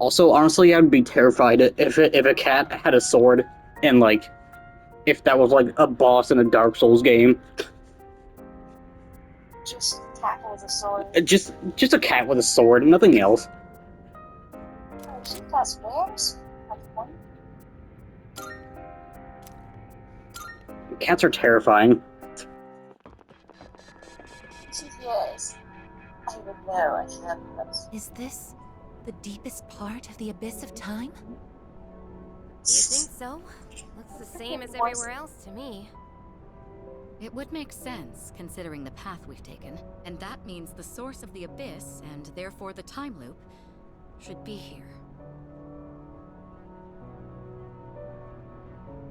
Also, honestly, I'd be terrified if a cat had a sword and like if that was like a boss in a Dark Souls game. Just cat with a sword. Just a cat with a sword, nothing else. Oh, she has wings? That's one. Cats are terrifying. She is. I would know I can't. Is this the deepest part of the abyss of time? You think so? Looks the same as everywhere else to me. It would make sense, considering the path we've taken. And that means the source of the abyss, and therefore the time loop, should be here.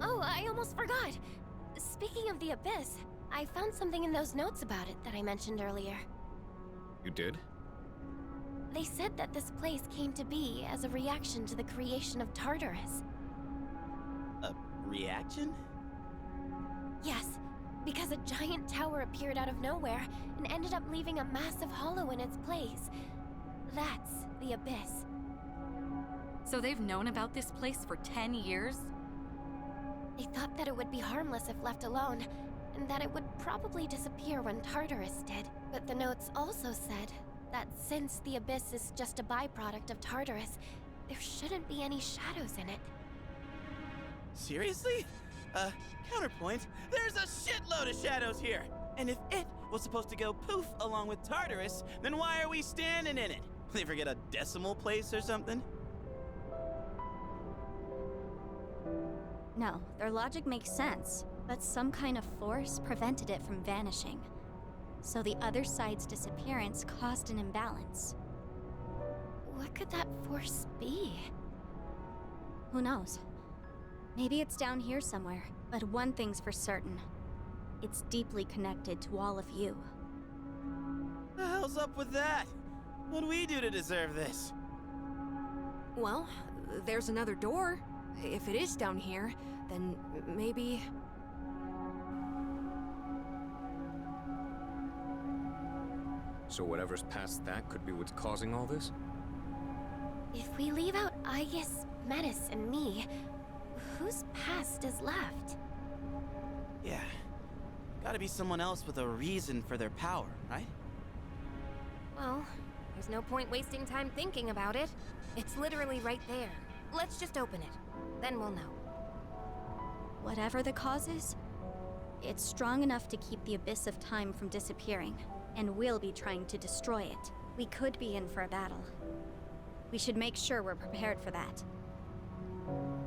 Oh, I almost forgot! Speaking of the abyss, I found something in those notes about it that I mentioned earlier. You did? They said that this place came to be as a reaction to the creation of Tartarus. A reaction? Yes, because a giant tower appeared out of nowhere and ended up leaving a massive hollow in its place. That's the abyss. So they've known about this place for 10 years? They thought that it would be harmless if left alone, and that it would probably disappear when Tartarus did. But the notes also said that since the abyss is just a byproduct of Tartarus, there shouldn't be any shadows in it. Seriously? Counterpoint, there's a shitload of shadows here! And if it was supposed to go poof along with Tartarus, then why are we standing in it? They forget a decimal place or something? No, their logic makes sense, but some kind of force prevented it from vanishing. So the other side's disappearance caused an imbalance. What could that force be? Who knows? Maybe it's down here somewhere, but one thing's for certain. It's deeply connected to all of you. The hell's up with that? What'd we do to deserve this? Well, there's another door. If it is down here, then maybe... So whatever's past that could be what's causing all this? If we leave out Aigis, Metis, and me, whose past is left? Yeah. Gotta be someone else with a reason for their power, right? Well, there's no point wasting time thinking about it. It's literally right there. Let's just open it. Then we'll know. Whatever the cause is, it's strong enough to keep the abyss of time from disappearing, and we'll be trying to destroy it. We could be in for a battle. We should make sure we're prepared for that.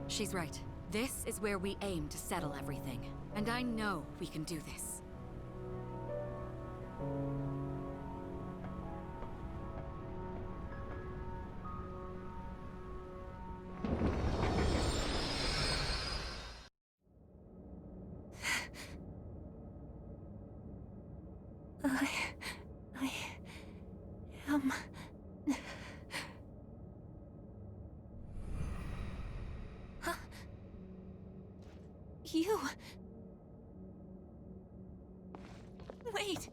She's right. This is where we aim to settle everything. And I know we can do this. I am... Huh? You... Wait!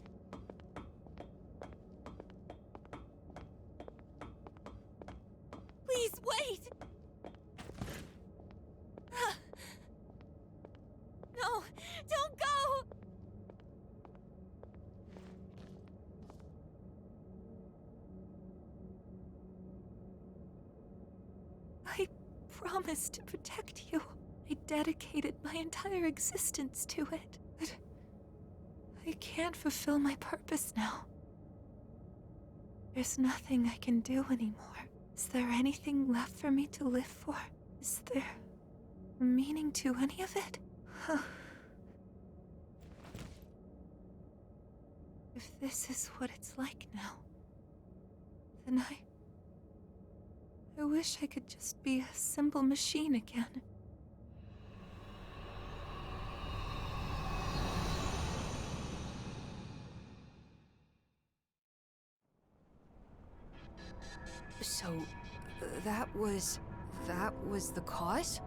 Please, wait! No! Don't go! I promised to protect you. I dedicated my entire existence to it. But I can't fulfill my purpose now. There's nothing I can do anymore. Is there anything left for me to live for? Is there a meaning to any of it? If this is what it's like now, then I wish I could just be a simple machine again. So, that was the cause?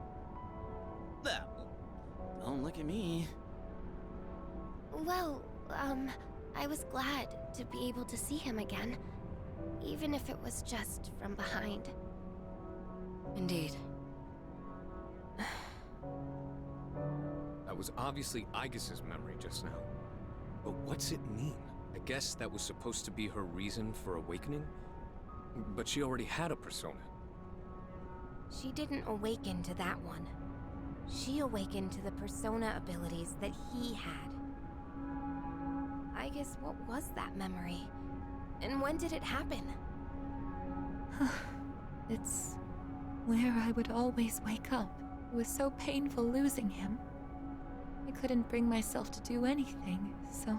Don't look at me. Well, I was glad to be able to see him again. Even if it was just from behind. Indeed. That was obviously Aigis' memory just now. But what's it mean? I guess that was supposed to be her reason for awakening? But she already had a persona. She didn't awaken to that one. She awakened to the persona abilities that he had. I guess what was that memory? And when did it happen? It's where I would always wake up. It was so painful losing him. I couldn't bring myself to do anything, so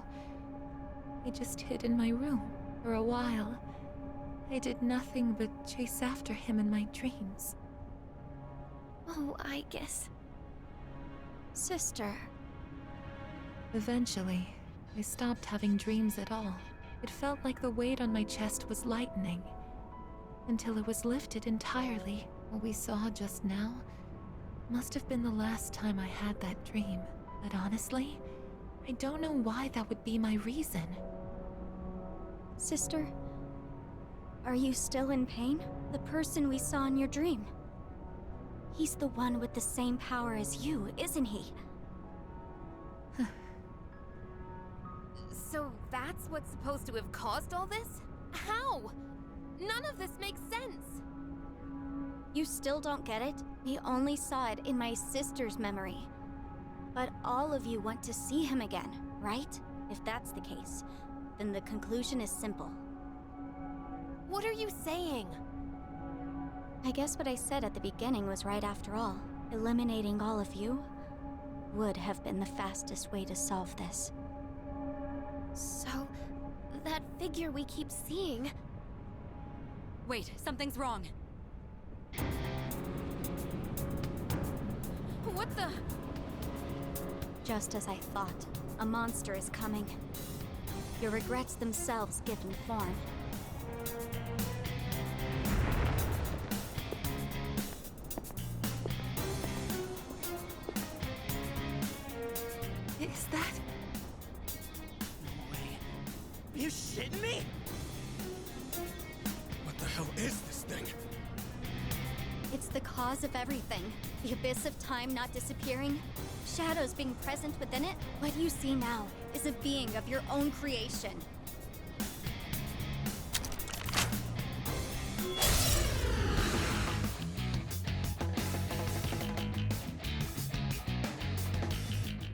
I just hid in my room for a while. I did nothing but chase after him in my dreams. Oh, I guess. Sister. Eventually, I stopped having dreams at all. It felt like the weight on my chest was lightening, until it was lifted entirely. What we saw just now must have been the last time I had that dream. But honestly, I don't know why that would be my reason. Sister, are you still in pain? The person we saw in your dream. He's the one with the same power as you, isn't he? So that's what's supposed to have caused all this? How? None of this makes sense. You still don't get it? We only saw it in my sister's memory. But all of you want to see him again, right? If that's the case, then the conclusion is simple. What are you saying? I guess what I said at the beginning was right after all. Eliminating all of you would have been the fastest way to solve this. So, that figure we keep seeing... Wait, something's wrong. What the... Just as I thought, a monster is coming. Your regrets themselves given form. Is that... No way. Are you shitting me? What the hell is this thing? It's the cause of everything. The abyss of time not disappearing, shadows being present within it. What you see now is a being of your own creation.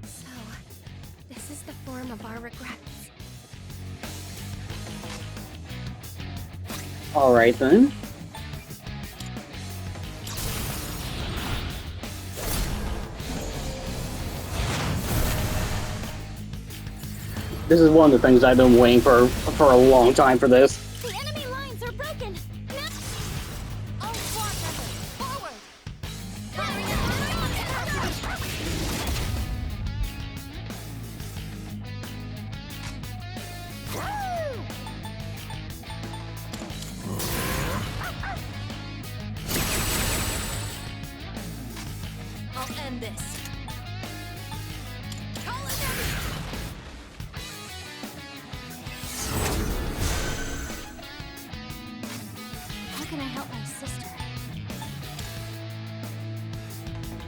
So, this is the form of our regrets. Alright then. This is one of the things I've been waiting for a long time for this. The enemy lines are broken! All squad members, forward! I'll end this. How can I help my sister?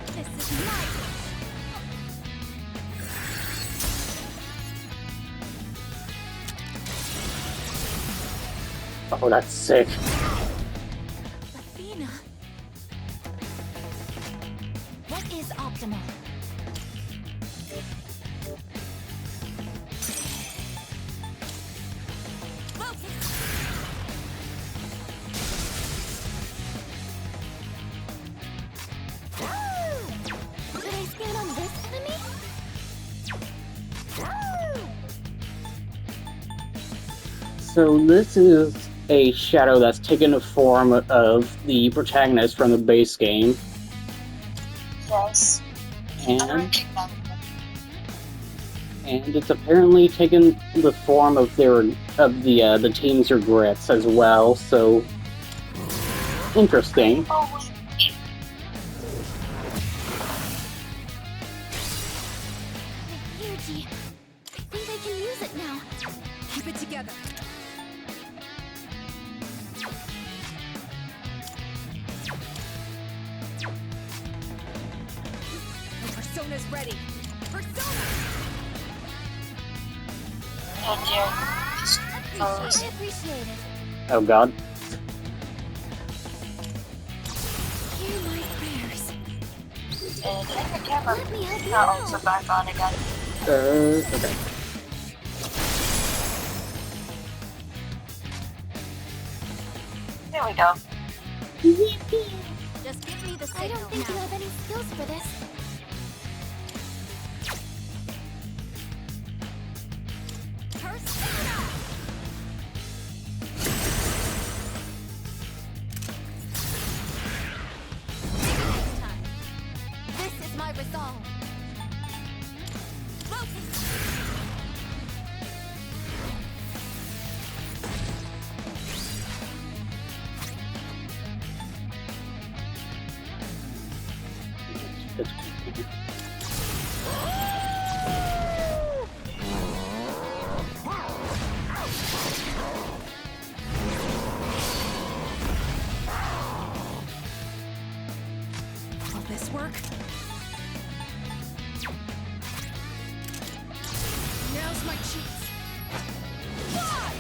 This is my Oh, that's sick. Athena? What is optimal? Did I scan on this enemy? So this is a shadow that's taken the form of the protagonist from the base game, Yes. and Unrecognizable. it's apparently taken the form of the team's regrets as well. So interesting. Oh, wait. Yuji, I think I can use it now. Keep it together. persona's ready. Persona! Oh dear. Appreciate it. Oh god. Hear my prayers. And hit the camera. Let me help you Not out. also back on again. Okay. There we go. Just give me the I signal don't think you now. have any skills for this. Persona! Next time. This is my resolve. Will this work? Now's my chance. Fly!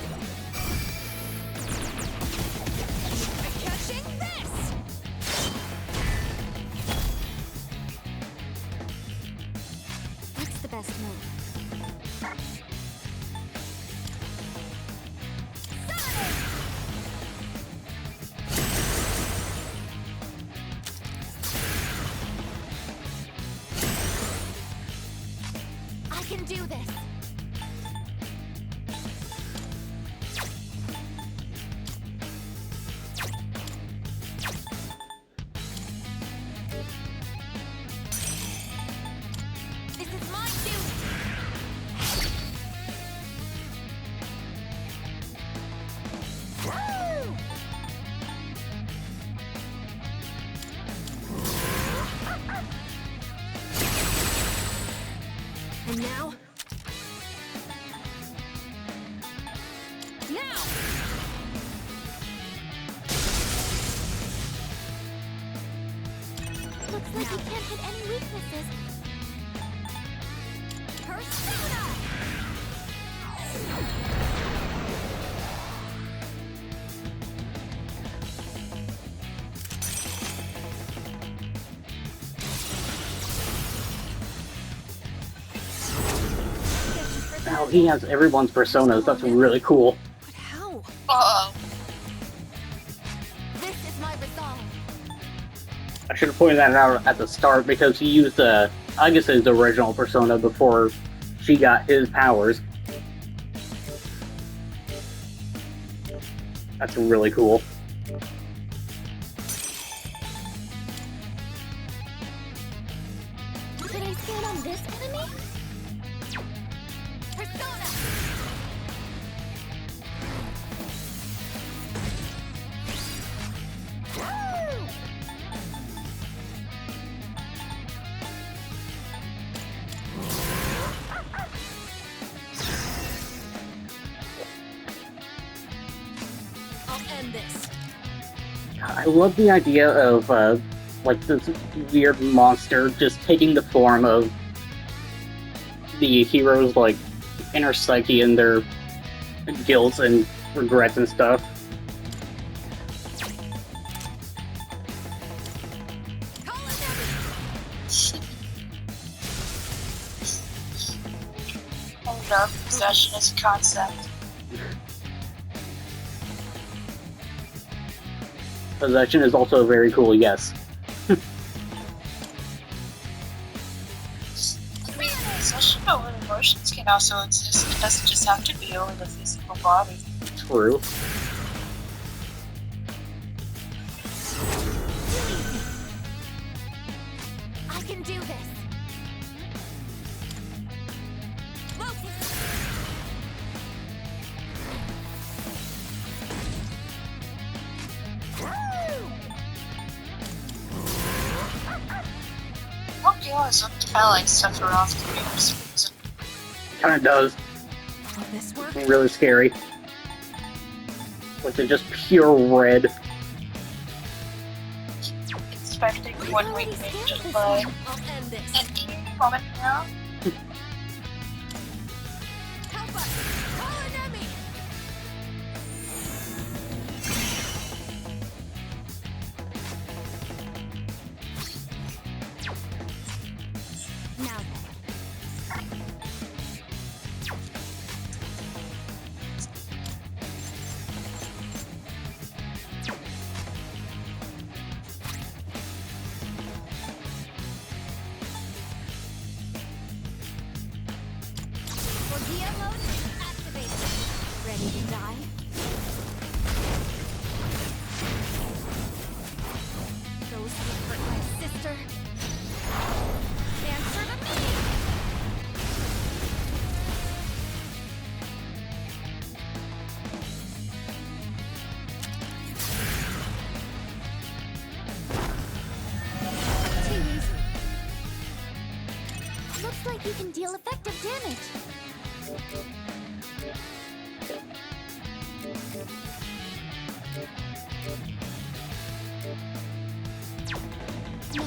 I'm catching this! What's the best move? I can do this. This is my duty. Woo! And now? Now! Looks like you can't hit any weaknesses. Persona! Now he has everyone's personas. That's really cool. But how? Uh-oh. This is my resolve. I should have pointed that out at the start because he used Aigis' original persona before she got his powers. That's really cool. Should I stand on this enemy? Persona! Woo! I'll end this. I love the idea of like this weird monster just taking the form of the hero's like inner psyche and their guilt and regrets and stuff. Call it heavy! I love possession as a concept. Possession is also very cool, yes. I mean, possession over emotions can also exist. It doesn't just have to be over the physical body. True. I can do this. Focus. Hope you always look to like suffer off the readers. Kinda does. Will this work? Really scary. With the just pure red. It's expecting We've one already week scanned just this by one. I'll end this. any moment now. Help us! Call an enemy! Now then. Ordeal mode activated. Ready to die? Those who hurt my sister. Answer to me! Too easy. Looks like you can deal effective damage. No.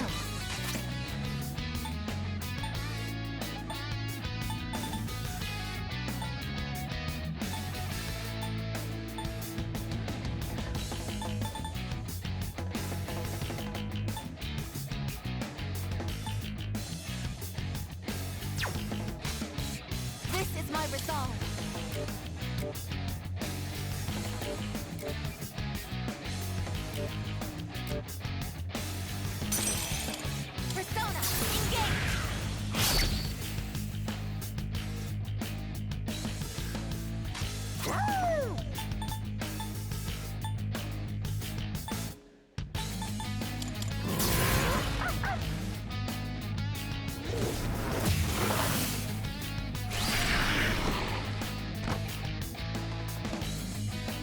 This is my resolve. Persona, engage! Woo!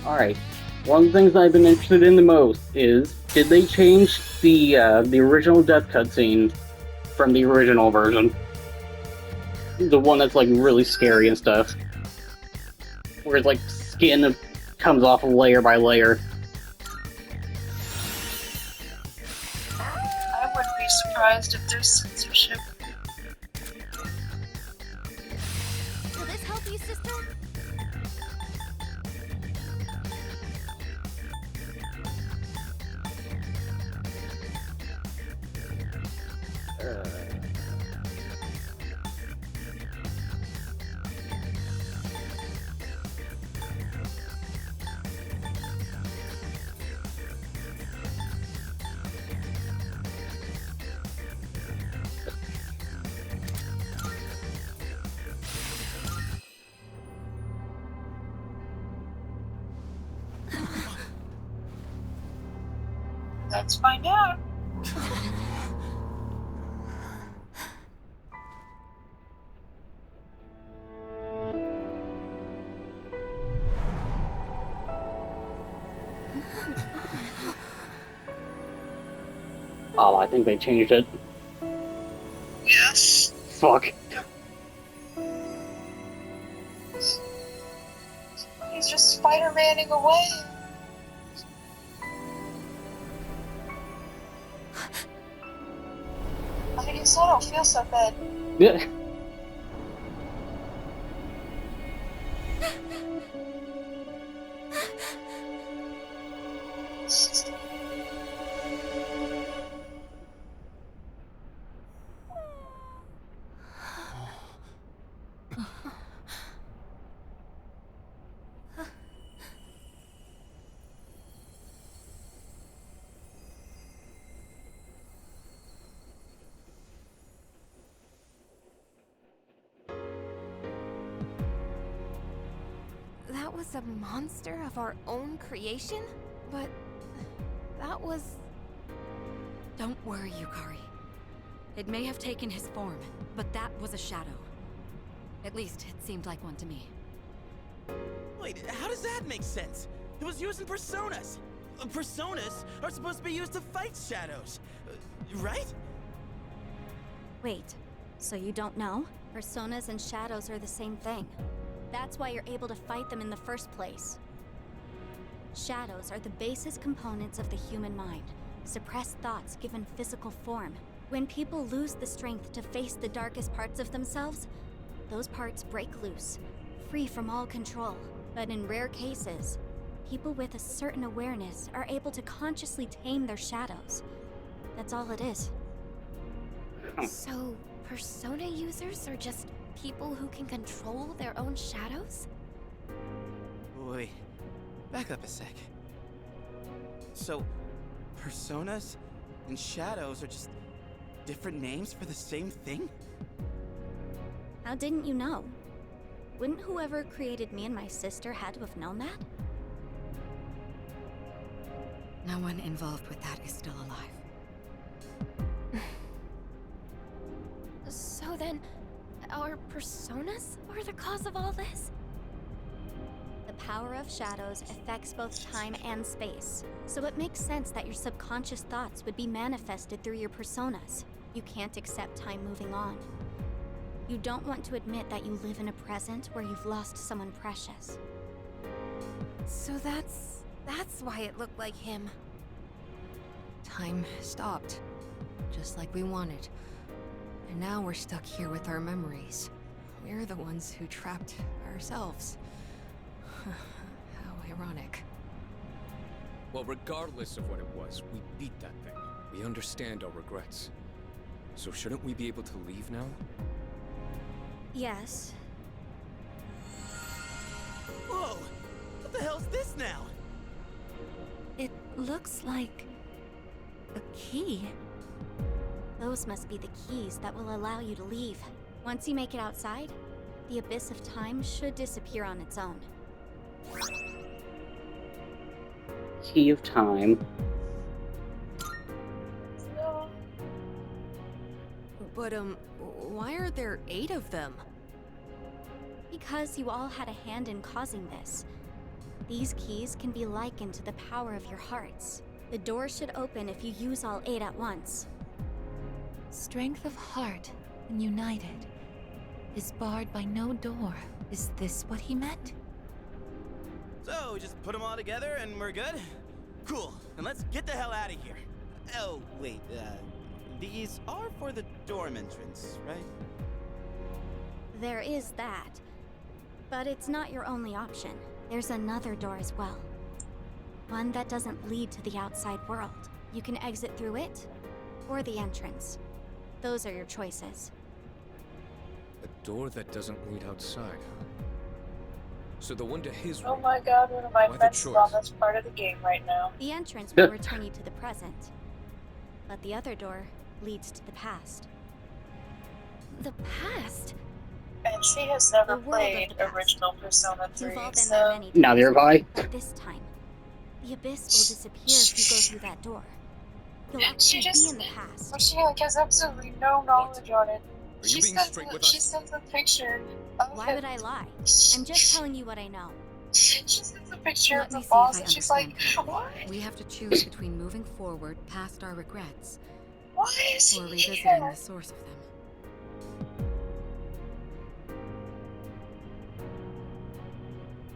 Alright. One of the things I've been interested in the most is, did they change the original death cutscene from the original version? The one that's like really scary and stuff. Where it's like skin comes off layer by layer. I wouldn't be surprised if there's censorship. Will this help you, sister? Let's find out. Oh, I think they changed it. Yes. Fuck. He's just Spider-Manning away. I guess I don't feel so bad. Yeah. That was a monster of our own creation? But that was... Don't worry, Yukari. It may have taken his form, but that was a shadow. At least, it seemed like one to me. Wait, how does that make sense? It was using personas. Personas are supposed to be used to fight shadows, right? Wait, so you don't know? Personas and shadows are the same thing. That's why you're able to fight them in the first place. Shadows are the basis components of the human mind, suppressed thoughts given physical form. When people lose the strength to face the darkest parts of themselves, those parts break loose, free from all control. But in rare cases, people with a certain awareness are able to consciously tame their shadows. That's all it is. So, persona users are just people who can control their own shadows? Wait, back up a sec. So, personas and shadows are just different names for the same thing? How didn't you know? Wouldn't whoever created me and my sister had to have known that? No one involved with that is still alive. So then, our personas are the cause of all this? The power of shadows affects both time and space, so it makes sense that your subconscious thoughts would be manifested through your personas. You can't accept time moving on. You don't want to admit that you live in a present where you've lost someone precious. So that's why it looked like him. Time stopped, just like we wanted. And now we're stuck here with our memories. We're the ones who trapped ourselves. How ironic. Well, regardless of what it was, we beat that thing. We understand our regrets. So shouldn't we be able to leave now? Yes. Whoa! What the hell's this now? It looks like a key. Those must be the keys that will allow you to leave. Once you make it outside, the abyss of time should disappear on its own. Key of Time. No. But, why are there 8 of them? Because you all had a hand in causing this. These keys can be likened to the power of your hearts. The door should open if you use all 8 at once. Strength of heart and united is barred by no door. Is this what he meant? So, we just put them all together and we're good? Cool, and let's get the hell out of here. Oh, wait, these are for the dorm entrance, right? There is that. But it's not your only option. There's another door as well. One that doesn't lead to the outside world. You can exit through it, or the entrance. Those are your choices. A door that doesn't lead outside, huh? So the one to his Oh room. my god, one of my Why the friends is on choice? this part of the game right now. The entrance will return you to the present. But the other door leads to the past. The past? And she has never The world of played the past. original Persona 3, You've all been there so... many times. Neither have I. But this time, the abyss will disappear if you go through that door. You'll She actually be just- in the past. But she like has absolutely no knowledge on it. Are you being straight with She us? sends a picture of Why would I lie? I'm just telling you what I know. She sends a picture Let of me the see boss if I and she's like, understand what? correctly. We have to choose between moving forward past our regrets Why is or he revisiting here? the source of them.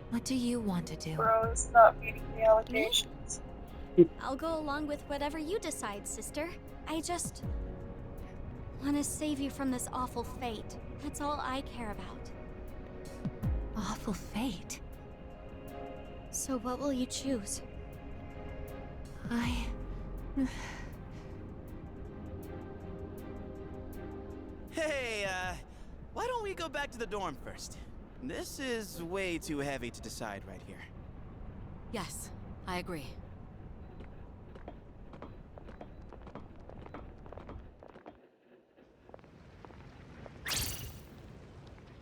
What do you want to do? Bro is not meeting the allegations. I'll go along with whatever you decide, sister. I just want to save you from this awful fate. That's all I care about. Awful fate. So what will you choose? I... Hey, why don't we go back to the dorm first? This is way too heavy to decide right here. Yes, I agree.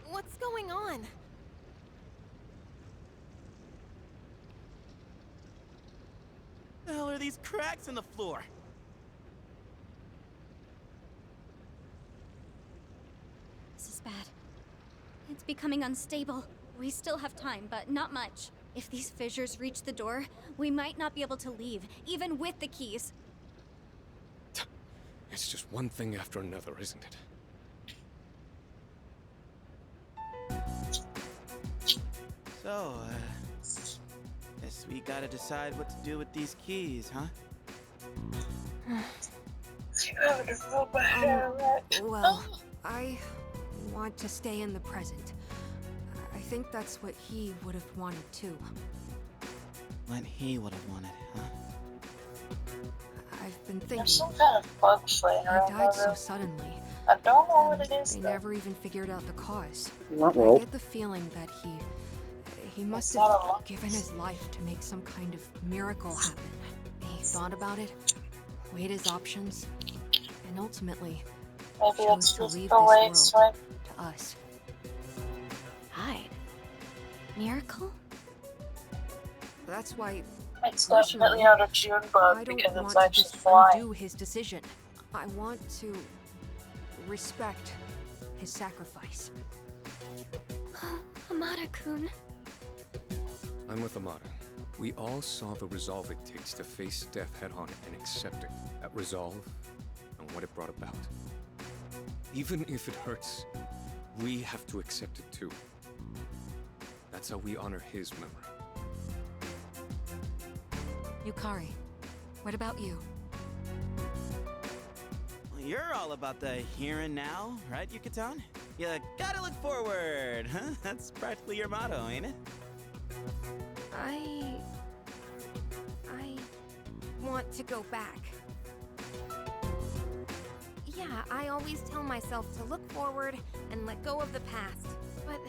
What's going on? The hell are these cracks in the floor? This is bad. It's becoming unstable. We still have time, but not much. If these fissures reach the door, we might not be able to leave, even with the keys. It's just one thing after another, isn't it? So, guess we gotta decide what to do with these keys, huh? You having to roll my hair, right? Well, I want to stay in the present. I think that's what he would have wanted too. What he would have wanted, huh? I've been There's thinking. some kind of bug flying He around died my so room. suddenly. I don't know what And it is they though. never even figured out the cause. I Well, get the feeling that he must It's not a have lot. given his life to make some kind of miracle happen. He thought about it, weighed his options, and ultimately Maybe chose it's to just leave the this way world it's right. to us. Hide. Miracle? That's why It's Personally, definitely not a June bug I don't because want it's to actually just flying. undo his decision. I want to respect his sacrifice. Amada-kun. I'm with Amada. We all saw the resolve it takes to face death head-on and accept it. That resolve and what it brought about. Even if it hurts, we have to accept it too. That's how we honor his memory. Yukari, what about you? Well, you're all about the here and now, right, Yucatan? You gotta look forward, huh? That's practically your motto, ain't it? I want to go back. Yeah, I always tell myself to look forward and let go of the past. But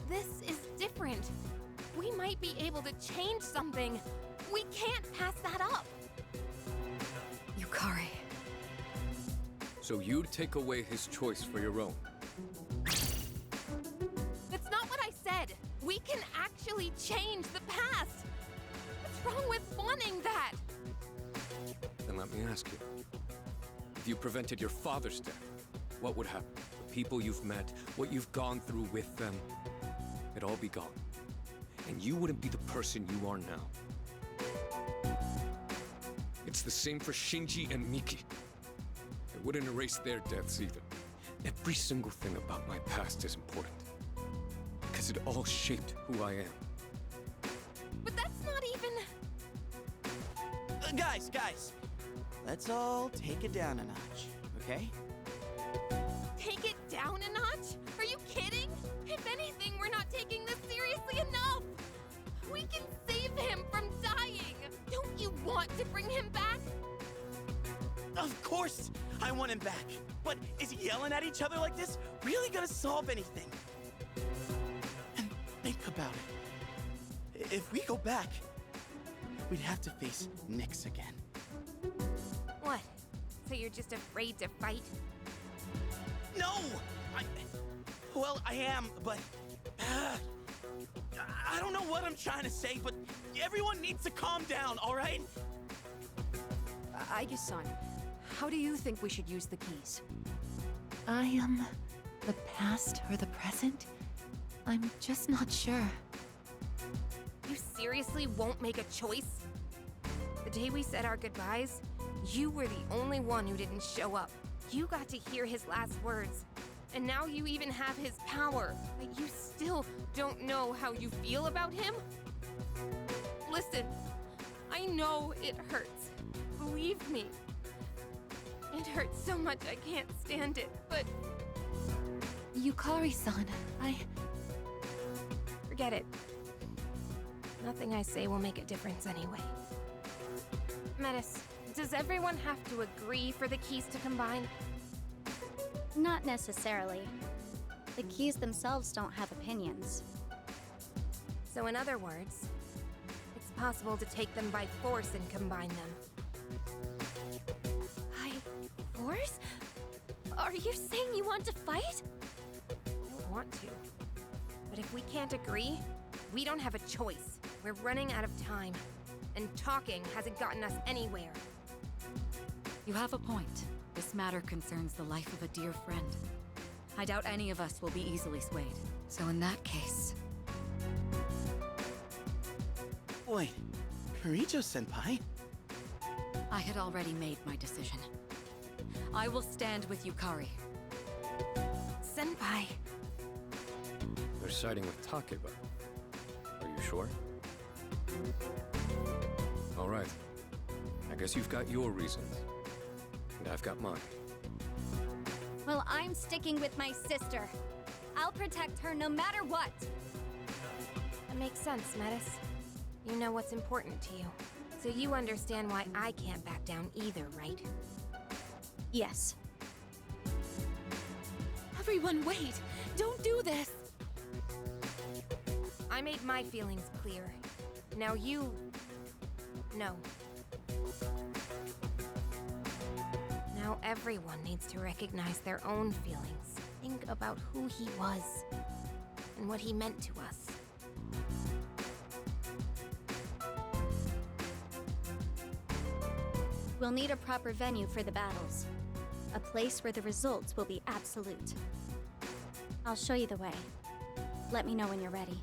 this is different. We might be able to change something. We can't pass that up. Yukari. So you'd take away his choice for your own. That's not what I said. We can actually change the past. What's wrong with wanting that? Then let me ask you. If you prevented your father's death, what would happen? The people you've met, what you've gone through with them, it'd all be gone. And you wouldn't be the person you are now. It's the same for Shinji and Miki. I wouldn't erase their deaths either. Every single thing about my past is important. Because it all shaped who I am. But that's not even... Guys, let's all take it down a notch, okay? Take it down a notch? Are you kidding? If anything, we're not taking this seriously enough. We can save him from dying. Don't you want to bring him back? Of course I want him back, but is yelling at each other like this really gonna solve anything? And think about it. If we go back, we'd have to face Nyx again. What? So you're just afraid to fight? No! Well, I am, but... I don't know what I'm trying to say, but everyone needs to calm down, alright? Aigis-san, how do you think we should use the keys? I am the past or the present? I'm just not sure. You seriously won't make a choice? The day we said our goodbyes, you were the only one who didn't show up. You got to hear his last words. And now you even have his power, but you still don't know how you feel about him? Listen, I know it hurts. Believe me. It hurts so much I can't stand it, but Yukari-san, forget it. Nothing I say will make a difference anyway. Metis, does everyone have to agree for the keys to combine? Not necessarily. The keys themselves don't have opinions. So in other words, it's possible to take them by force and combine them. By force? Are you saying you want to fight? I don't want to. But if we can't agree, we don't have a choice. We're running out of time. And talking hasn't gotten us anywhere. You have a point. This matter concerns the life of a dear friend. I doubt any of us will be easily swayed. So in that case... Wait, Kirijo-senpai? I had already made my decision. I will stand with Yukari. Senpai. They're siding with Takeba. Are you sure? All right. I guess you've got your reasons. And I've got mine. Well, I'm sticking with my sister. I'll protect her no matter what. That makes sense, Metis. You know what's important to you. So you understand why I can't back down either, right? Yes. Everyone, wait! Don't do this! I made my feelings clear. Now you... know. Now everyone needs to recognize their own feelings. Think about who he was, and what he meant to us. We'll need a proper venue for the battles. A place where the results will be absolute. I'll show you the way. Let me know when you're ready.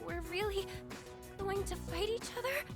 We're really going to fight each other?